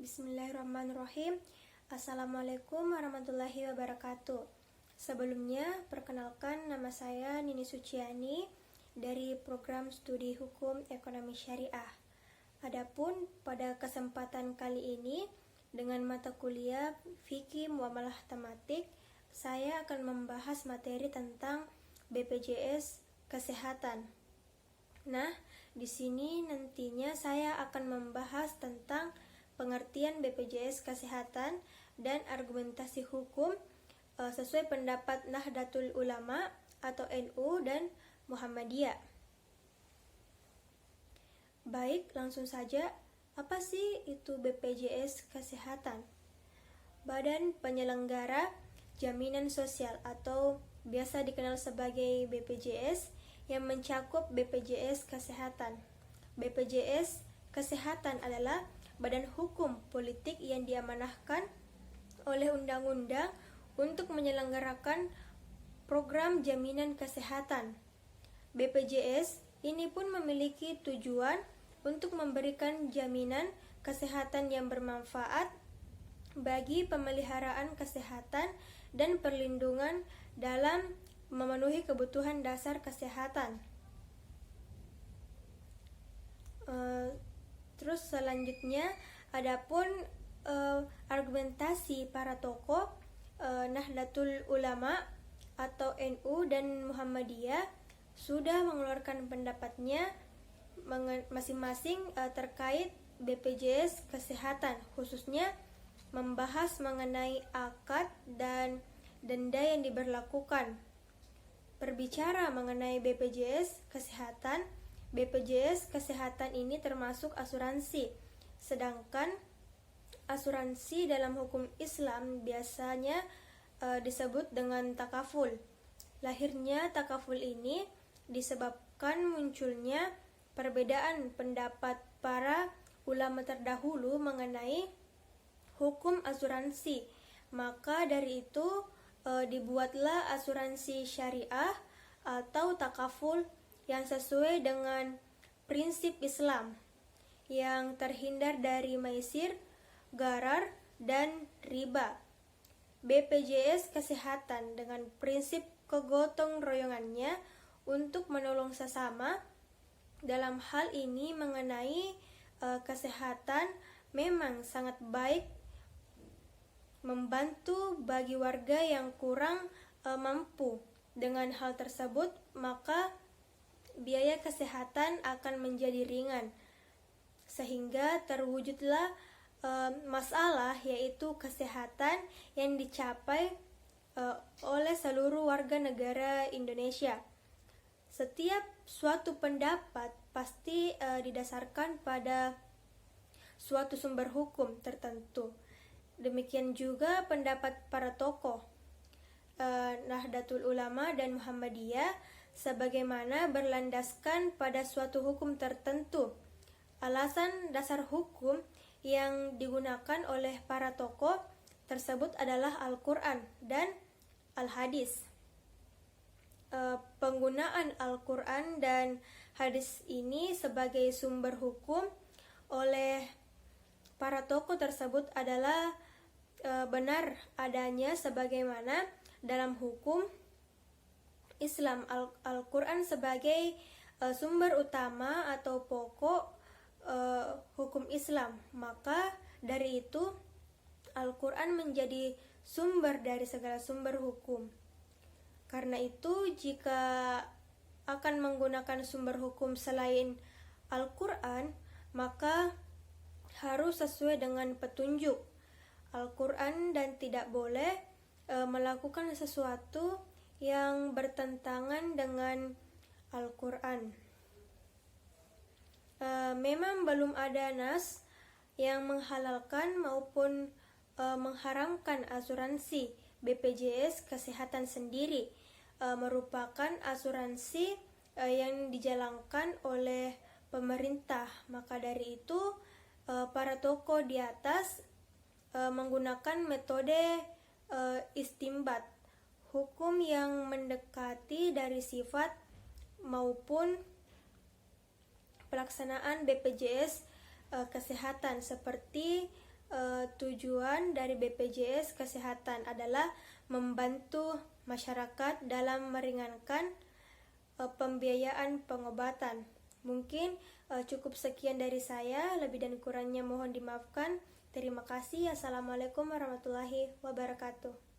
Bismillahirrahmanirrahim. Assalamualaikum warahmatullahi wabarakatuh. Sebelumnya, perkenalkan nama saya Nini Suciani dari program studi hukum ekonomi syariah. Adapun pada kesempatan kali ini dengan mata kuliah Fikih Muamalah Tematik, saya akan membahas materi tentang BPJS Kesehatan. Nah, di sini nantinya saya akan membahas tentang pengertian BPJS Kesehatan dan argumentasi hukum sesuai pendapat Nahdlatul Ulama atau NU dan Muhammadiyah. Baik, langsung saja. Apa sih itu BPJS Kesehatan? Badan Penyelenggara Jaminan Sosial atau biasa dikenal sebagai BPJS yang mencakup BPJS Kesehatan. BPJS Kesehatan adalah badan hukum politik yang diamanahkan oleh undang-undang untuk menyelenggarakan program jaminan kesehatan. BPJS ini pun memiliki tujuan untuk memberikan jaminan kesehatan yang bermanfaat bagi pemeliharaan kesehatan dan perlindungan dalam memenuhi kebutuhan dasar kesehatan. Terus selanjutnya, adapun argumentasi para tokoh Nahdlatul Ulama atau NU dan Muhammadiyah sudah mengeluarkan pendapatnya masing-masing terkait BPJS Kesehatan, khususnya membahas mengenai akad dan denda yang diberlakukan. Berbicara mengenai BPJS Kesehatan, BPJS Kesehatan ini termasuk asuransi, sedangkan asuransi dalam hukum Islam biasanya disebut dengan takaful. Lahirnya takaful ini disebabkan munculnya perbedaan pendapat para ulama terdahulu mengenai hukum asuransi. Maka dari itu dibuatlah asuransi syariah atau takaful yang sesuai dengan prinsip Islam, yang terhindar dari maisir, gharar, dan riba. BPJS Kesehatan dengan prinsip kegotong royongannya untuk menolong sesama dalam hal ini mengenai kesehatan memang sangat baik, membantu bagi warga yang kurang mampu. Dengan hal tersebut, maka biaya kesehatan akan menjadi ringan, sehingga terwujudlah masalah yaitu kesehatan yang dicapai oleh seluruh warga negara Indonesia. Setiap suatu pendapat pasti didasarkan pada suatu sumber hukum tertentu. Demikian juga pendapat para tokoh Nahdlatul Ulama dan Muhammadiyah sebagaimana berlandaskan pada suatu hukum tertentu. Alasan dasar hukum yang digunakan oleh para tokoh tersebut adalah Al-Quran dan Al-Hadis. Penggunaan Al-Quran dan hadis ini sebagai sumber hukum oleh para tokoh tersebut adalah benar adanya sebagaimana dalam hukum Islam Al-Quran sebagai sumber utama atau pokok hukum Islam. Maka dari itu Al-Quran menjadi sumber dari segala sumber hukum. Karena itu jika akan menggunakan sumber hukum selain Al-Quran, maka harus sesuai dengan petunjuk Al-Quran dan tidak boleh melakukan sesuatu yang bertentangan dengan Al-Quran. Memang belum ada nas yang menghalalkan maupun mengharamkan asuransi BPJS Kesehatan sendiri. Merupakan asuransi yang dijalankan oleh pemerintah. Maka dari itu para para tokoh di atas menggunakan metode istimbat, hukum yang mendekati dari sifat maupun pelaksanaan BPJS Kesehatan, seperti tujuan dari BPJS Kesehatan adalah membantu masyarakat dalam meringankan pembiayaan pengobatan. Mungkin cukup sekian dari saya, lebih dan kurangnya mohon dimaafkan. Terima kasih. Assalamualaikum warahmatullahi wabarakatuh.